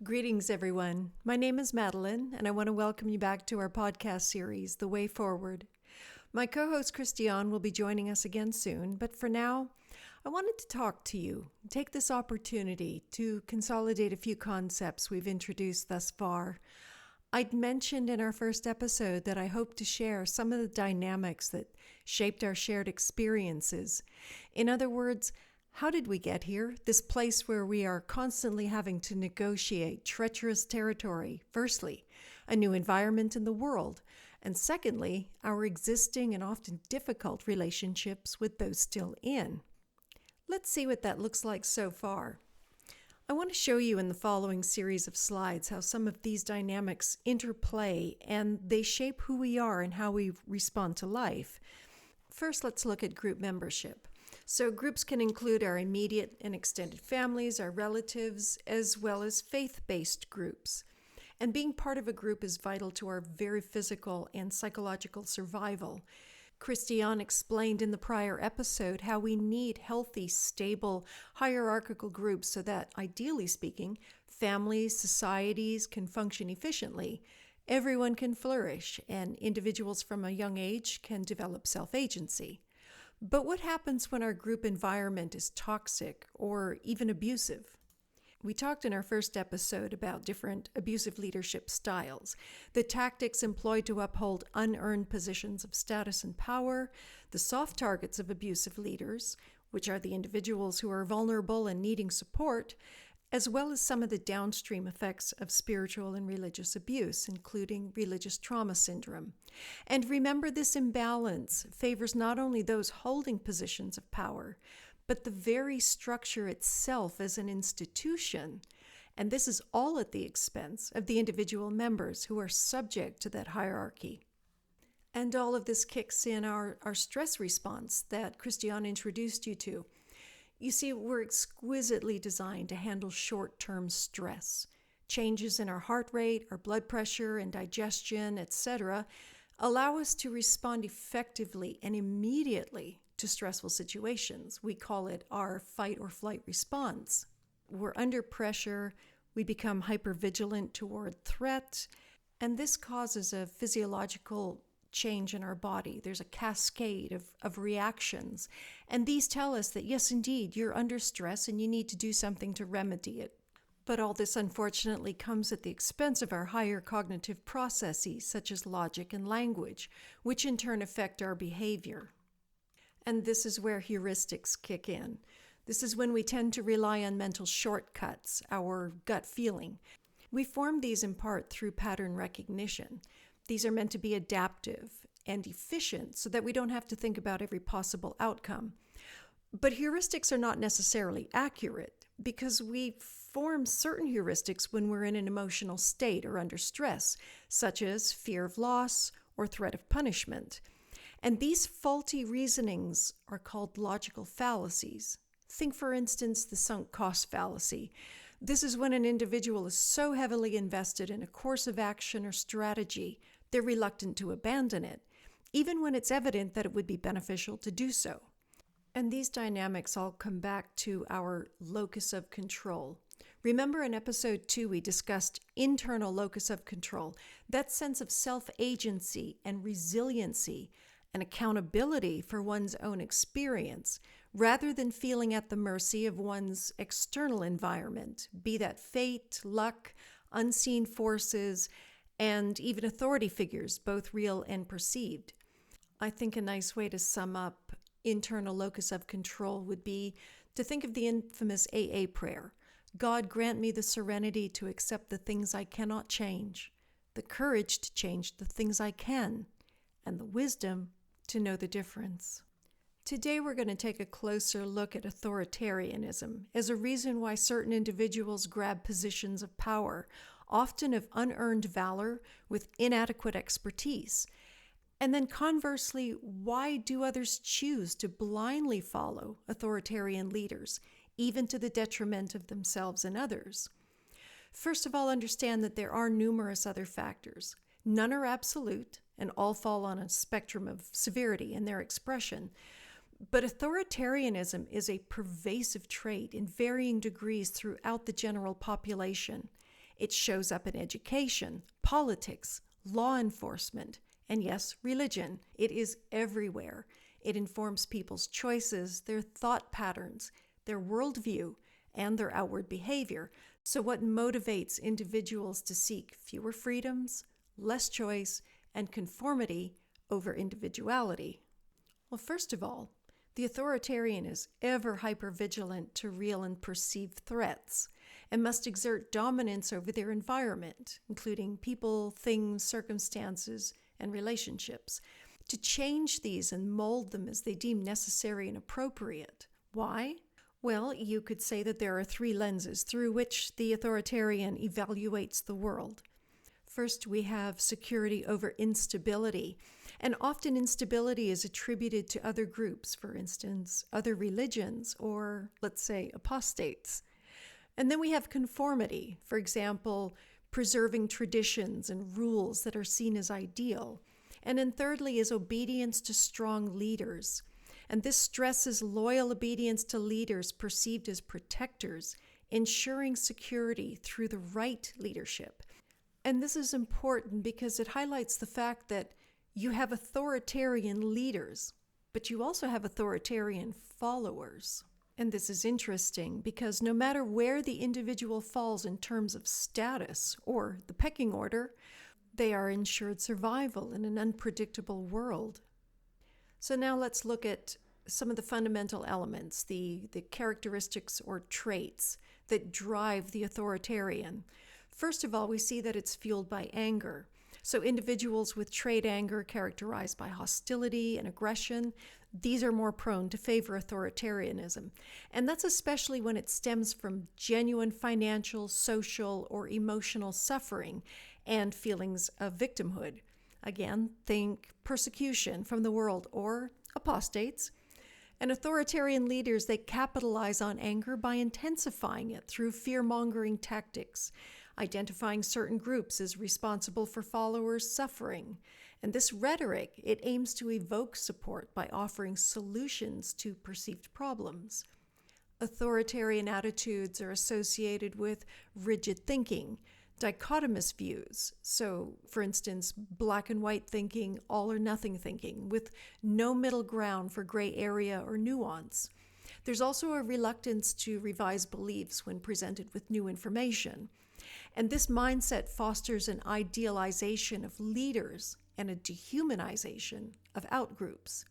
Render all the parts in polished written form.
Greetings, everyone. My name is Madeline, and I want to welcome you back to our podcast series, The Way Forward. My co-host Kristiaan will be joining us again soon, but for now, I wanted to talk to you, take this opportunity to consolidate a few concepts we've introduced thus far. I'd mentioned in our first episode that I hope to share some of the dynamics that shaped our shared experiences. In other words, how did we get here? This place where we are constantly having to negotiate treacherous territory. Firstly, a new environment in the world. And secondly, our existing and often difficult relationships with those still in. Let's see what that looks like so far. I want to show you in the following series of slides how some of these dynamics interplay and they shape who we are and how we respond to life. First, let's look at group membership. So groups can include our immediate and extended families, our relatives, as well as faith-based groups. And being part of a group is vital to our very physical and psychological survival. Kristiaan explained in the prior episode how we need healthy, stable, hierarchical groups so that, ideally speaking, families, societies can function efficiently. Everyone can flourish, and individuals from a young age can develop self-agency. But what happens when our group environment is toxic or even abusive? We talked in our first episode about different abusive leadership styles, the tactics employed to uphold unearned positions of status and power, the soft targets of abusive leaders, which are the individuals who are vulnerable and needing support, as well as some of the downstream effects of spiritual and religious abuse, including religious trauma syndrome. And remember, this imbalance favors not only those holding positions of power, but the very structure itself as an institution. And this is all at the expense of the individual members who are subject to that hierarchy. And all of this kicks in our stress response that Kristiaan introduced you to. You see, we're exquisitely designed to handle short-term stress. Changes in our heart rate, our blood pressure, and digestion, etc., allow us to respond effectively and immediately to stressful situations. We call it our fight or flight response. We're under pressure, we become hypervigilant toward threat, and this causes a physiological change in our body. There's a cascade of reactions. And these tell us that, yes, indeed, you're under stress and you need to do something to remedy it. But all this, unfortunately, comes at the expense of our higher cognitive processes, such as logic and language, which in turn affect our behavior. And this is where heuristics kick in. This is when we tend to rely on mental shortcuts, our gut feeling. We form these in part through pattern recognition. These are meant to be adaptive and efficient so that we don't have to think about every possible outcome. But heuristics are not necessarily accurate because we form certain heuristics when we're in an emotional state or under stress, such as fear of loss or threat of punishment. And these faulty reasonings are called logical fallacies. Think, for instance, the sunk cost fallacy. This is when an individual is so heavily invested in a course of action or strategy, they're reluctant to abandon it, even when it's evident that it would be beneficial to do so. And these dynamics all come back to our locus of control. Remember in episode 2, we discussed internal locus of control, that sense of self-agency and resiliency and accountability for one's own experience, rather than feeling at the mercy of one's external environment, be that fate, luck, unseen forces, and even authority figures, both real and perceived. I think a nice way to sum up internal locus of control would be to think of the infamous AA prayer. God, grant me the serenity to accept the things I cannot change, the courage to change the things I can, and the wisdom to know the difference. Today we're going to take a closer look at authoritarianism as a reason why certain individuals grab positions of power, often of unearned valor with inadequate expertise. And then conversely, why do others choose to blindly follow authoritarian leaders, even to the detriment of themselves and others? First of all, understand that there are numerous other factors. None are absolute, and all fall on a spectrum of severity in their expression. But authoritarianism is a pervasive trait in varying degrees throughout the general population. It shows up in education, politics, law enforcement, and yes, religion. It is everywhere. It informs people's choices, their thought patterns, their worldview, and their outward behavior. So what motivates individuals to seek fewer freedoms, less choice, and conformity over individuality? Well, first of all, the authoritarian is ever hypervigilant to real and perceived threats and must exert dominance over their environment, including people, things, circumstances, and relationships, to change these and mold them as they deem necessary and appropriate. Why? Well, you could say that there are three lenses through which the authoritarian evaluates the world. First, we have security over instability, and often instability is attributed to other groups, for instance, other religions, or let's say apostates. And then we have conformity, for example, preserving traditions and rules that are seen as ideal. And then thirdly is obedience to strong leaders. And this stresses loyal obedience to leaders perceived as protectors, ensuring security through the right leadership. And this is important because it highlights the fact that you have authoritarian leaders, but you also have authoritarian followers. And this is interesting because no matter where the individual falls in terms of status or the pecking order, they are ensured survival in an unpredictable world. So now let's look at some of the fundamental elements, the characteristics or traits that drive the authoritarian. First of all, we see that it's fueled by anger. So individuals with trait anger characterized by hostility and aggression, these are more prone to favor authoritarianism. And that's especially when it stems from genuine financial, social, or emotional suffering and feelings of victimhood. Again, think persecution from the world or apostates. And authoritarian leaders, they capitalize on anger by intensifying it through fear-mongering tactics, identifying certain groups as responsible for followers' suffering. And this rhetoric, it aims to evoke support by offering solutions to perceived problems. Authoritarian attitudes are associated with rigid thinking, dichotomous views. So, for instance, black and white thinking, all or nothing thinking, with no middle ground for gray area or nuance. There's also a reluctance to revise beliefs when presented with new information. And this mindset fosters an idealization of leaders and a dehumanization of outgroups.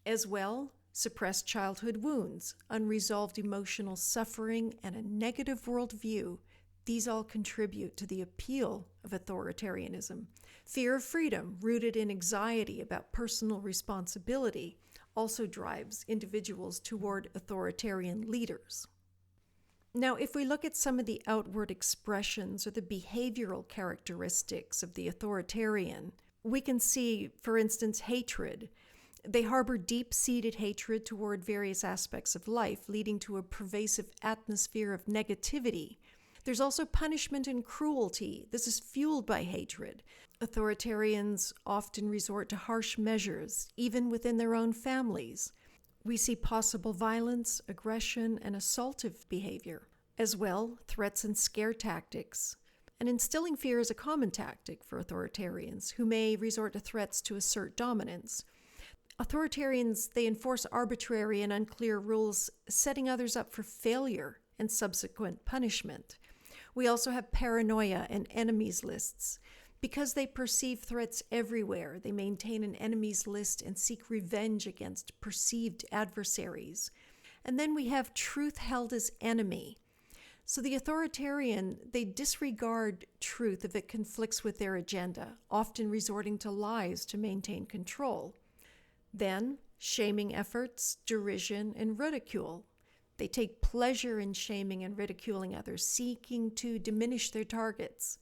As well, suppressed childhood wounds, unresolved emotional suffering, and a negative worldview, these all contribute to the appeal of authoritarianism. Fear of freedom, rooted in anxiety about personal responsibility, also drives individuals toward authoritarian leaders. Now, if we look at some of the outward expressions or the behavioral characteristics of the authoritarian, we can see, for instance, hatred. They harbor deep-seated hatred toward various aspects of life, leading to a pervasive atmosphere of negativity. There's also punishment and cruelty. This is fueled by hatred. Authoritarians often resort to harsh measures, even within their own families. We see possible violence, aggression, and assaultive behavior. As well, threats and scare tactics. And instilling fear is a common tactic for authoritarians, who may resort to threats to assert dominance. Authoritarians, they enforce arbitrary and unclear rules, setting others up for failure and subsequent punishment. We also have paranoia and enemies lists. Because they perceive threats everywhere, they maintain an enemies list and seek revenge against perceived adversaries. And then we have truth held as enemy. So the authoritarian, they disregard truth if it conflicts with their agenda, often resorting to lies to maintain control. Then, shaming efforts, derision, and ridicule. They take pleasure in shaming and ridiculing others, seeking to diminish their targets.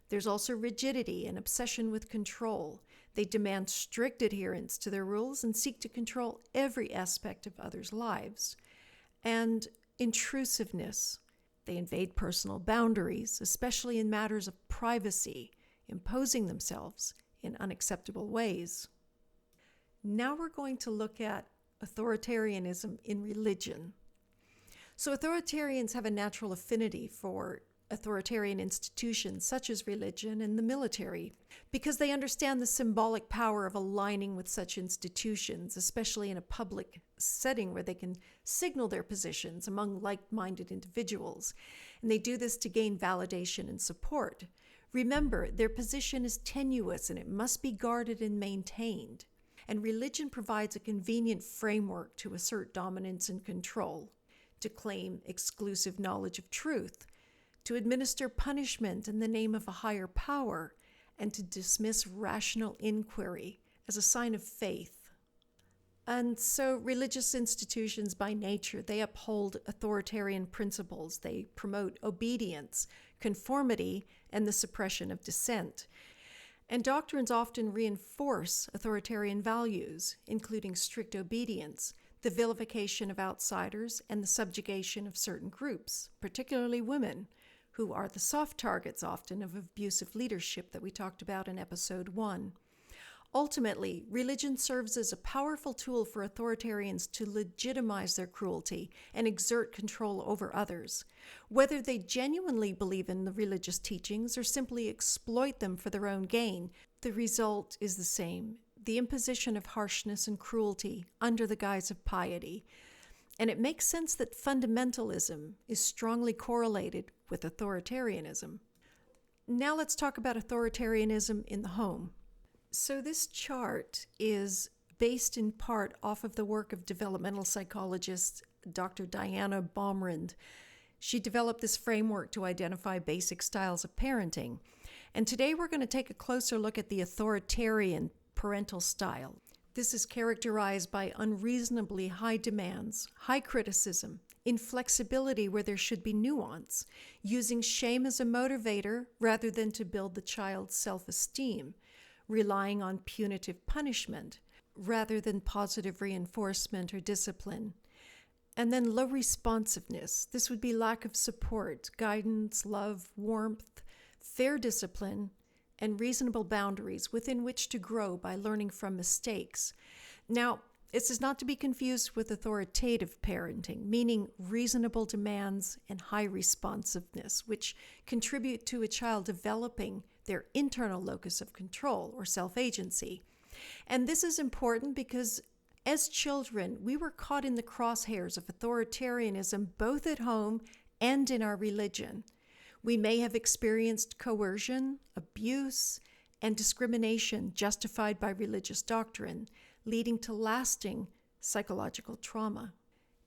There's also rigidity and obsession with control. They demand strict adherence to their rules and seek to control every aspect of others' lives. And intrusiveness. They invade personal boundaries, especially in matters of privacy, imposing themselves in unacceptable ways. Now we're going to look at authoritarianism in religion. So authoritarians have a natural affinity for authoritarian institutions such as religion and the military, because they understand the symbolic power of aligning with such institutions, especially in a public setting where they can signal their positions among like-minded individuals. And they do this to gain validation and support. Remember, their position is tenuous and it must be guarded and maintained. And religion provides a convenient framework to assert dominance and control, to claim exclusive knowledge of truth, to administer punishment in the name of a higher power, and to dismiss rational inquiry as a sign of faith. And so religious institutions by nature, they uphold authoritarian principles. They promote obedience, conformity, and the suppression of dissent. And doctrines often reinforce authoritarian values, including strict obedience, the vilification of outsiders, and the subjugation of certain groups, particularly women, who are the soft targets often of abusive leadership that we talked about in episode 1. Ultimately, religion serves as a powerful tool for authoritarians to legitimize their cruelty and exert control over others. Whether they genuinely believe in the religious teachings or simply exploit them for their own gain, the result is the same: the imposition of harshness and cruelty under the guise of piety. And it makes sense that fundamentalism is strongly correlated with authoritarianism. Now let's talk about authoritarianism in the home. So this chart is based in part off of the work of developmental psychologist Dr. Diana Baumrind. She developed this framework to identify basic styles of parenting. And today we're going to take a closer look at the authoritarian parental style. This is characterized by unreasonably high demands, high criticism, inflexibility where there should be nuance, using shame as a motivator rather than to build the child's self-esteem, relying on punitive punishment rather than positive reinforcement or discipline. And then low responsiveness. This would be lack of support, guidance, love, warmth, fair discipline, and reasonable boundaries within which to grow by learning from mistakes. Now, this is not to be confused with authoritative parenting, meaning reasonable demands and high responsiveness, which contribute to a child developing their internal locus of control or self-agency. And this is important because as children, we were caught in the crosshairs of authoritarianism both at home and in our religion. We may have experienced coercion, abuse, and discrimination justified by religious doctrine, leading to lasting psychological trauma.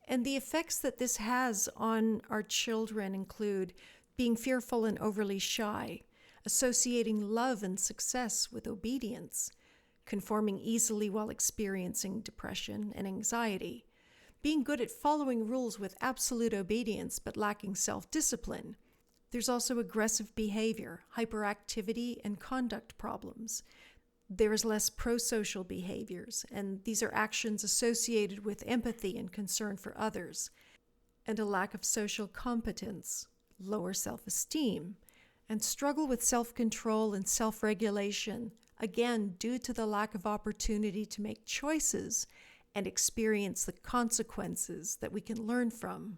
And the effects that this has on our children include being fearful and overly shy, associating love and success with obedience, conforming easily while experiencing depression and anxiety, being good at following rules with absolute obedience but lacking self-discipline. There's also aggressive behavior, hyperactivity, and conduct problems. There is less pro-social behaviors, and these are actions associated with empathy and concern for others, and a lack of social competence, lower self-esteem, and struggle with self-control and self-regulation, again due to the lack of opportunity to make choices and experience the consequences that we can learn from.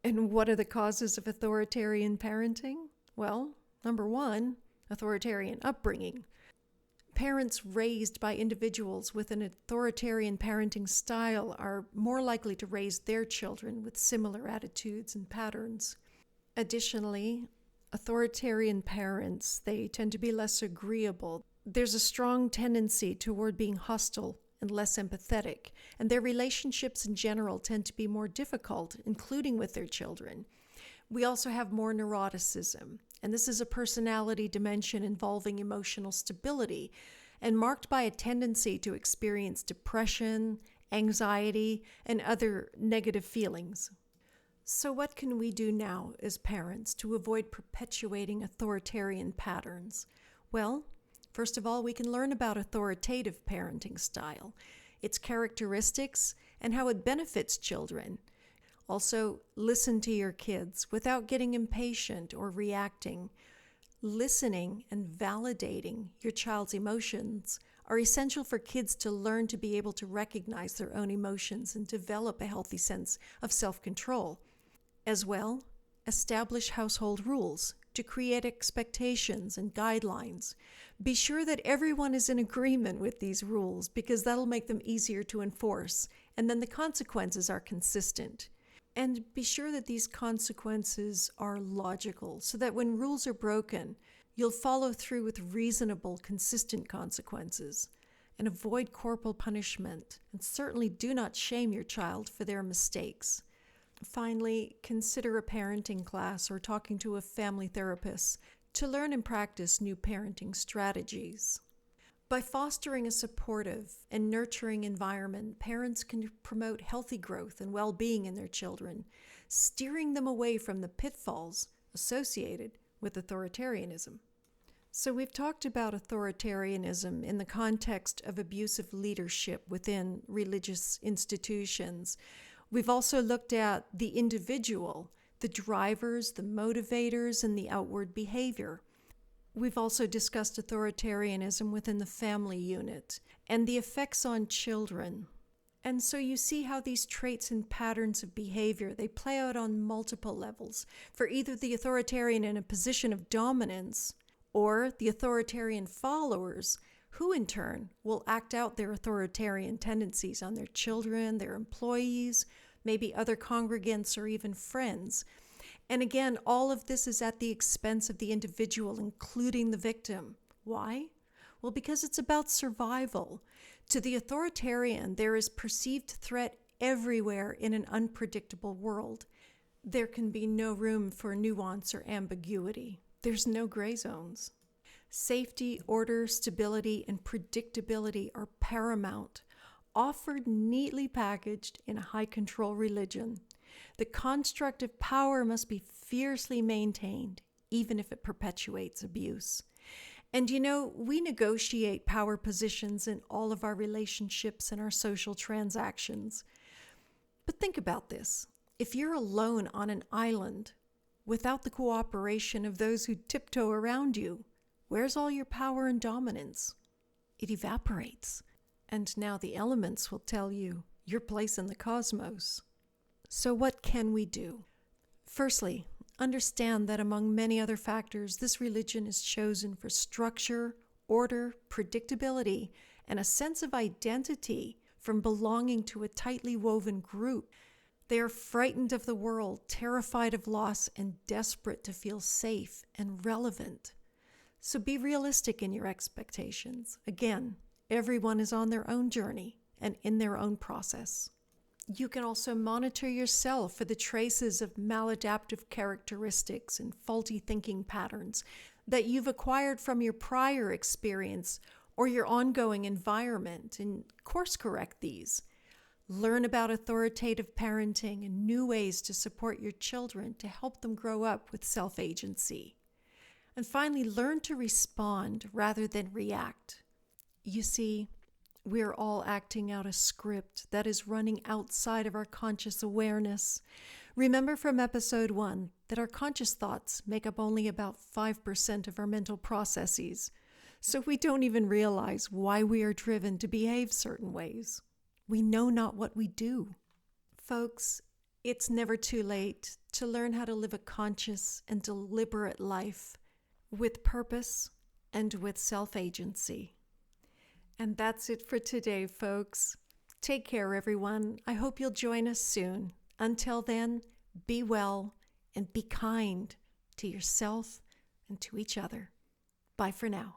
And what are the causes of authoritarian parenting? Well, number one, authoritarian upbringing. Parents raised by individuals with an authoritarian parenting style are more likely to raise their children with similar attitudes and patterns. Additionally, authoritarian parents, they tend to be less agreeable. There's a strong tendency toward being hostile and less empathetic, and their relationships in general tend to be more difficult, including with their children. We also have more neuroticism, and this is a personality dimension involving emotional stability and marked by a tendency to experience depression, anxiety, and other negative feelings. So what can we do now as parents to avoid perpetuating authoritarian patterns? Well, first of all, we can learn about authoritative parenting style, its characteristics, and how it benefits children. Also, listen to your kids without getting impatient or reacting. Listening and validating your child's emotions are essential for kids to learn to be able to recognize their own emotions and develop a healthy sense of self-control. As well, establish household rules to create expectations and guidelines. Be sure that everyone is in agreement with these rules because that'll make them easier to enforce, and then the consequences are consistent. And be sure that these consequences are logical so that when rules are broken, you'll follow through with reasonable, consistent consequences. And avoid corporal punishment, and certainly do not shame your child for their mistakes. Finally, consider a parenting class or talking to a family therapist to learn and practice new parenting strategies. By fostering a supportive and nurturing environment, parents can promote healthy growth and well-being in their children, steering them away from the pitfalls associated with authoritarianism. So we've talked about authoritarianism in the context of abusive leadership within religious institutions. We've also looked at the individual, the drivers, the motivators, and the outward behavior. We've also discussed authoritarianism within the family unit and the effects on children. And so you see how these traits and patterns of behavior, they play out on multiple levels for either the authoritarian in a position of dominance or the authoritarian followers, who in turn will act out their authoritarian tendencies on their children, their employees, maybe other congregants, or even friends. And again, all of this is at the expense of the individual, including the victim. Why? Well, because it's about survival. To the authoritarian, there is perceived threat everywhere in an unpredictable world. There can be no room for nuance or ambiguity. There's no gray zones. Safety, order, stability, and predictability are paramount, offered neatly packaged in a high-control religion. The construct of power must be fiercely maintained, even if it perpetuates abuse. And we negotiate power positions in all of our relationships and our social transactions. But think about this. If you're alone on an island, without the cooperation of those who tiptoe around you, where's all your power and dominance? It evaporates. And now the elements will tell you your place in the cosmos. So what can we do? Firstly, understand that among many other factors, this religion is chosen for structure, order, predictability, and a sense of identity from belonging to a tightly woven group. They are frightened of the world, terrified of loss, and desperate to feel safe and relevant. So be realistic in your expectations. Again, everyone is on their own journey and in their own process. You can also monitor yourself for the traces of maladaptive characteristics and faulty thinking patterns that you've acquired from your prior experience or your ongoing environment, and course correct these. Learn about authoritative parenting and new ways to support your children to help them grow up with self-agency. And finally, learn to respond rather than react. You see, we're all acting out a script that is running outside of our conscious awareness. Remember from episode 1 that our conscious thoughts make up only about 5% of our mental processes, so we don't even realize why we are driven to behave certain ways. We know not what we do. Folks, it's never too late to learn how to live a conscious and deliberate life with purpose and with self-agency. And that's it for today, folks. Take care, everyone. I hope you'll join us soon. Until then, be well and be kind to yourself and to each other. Bye for now.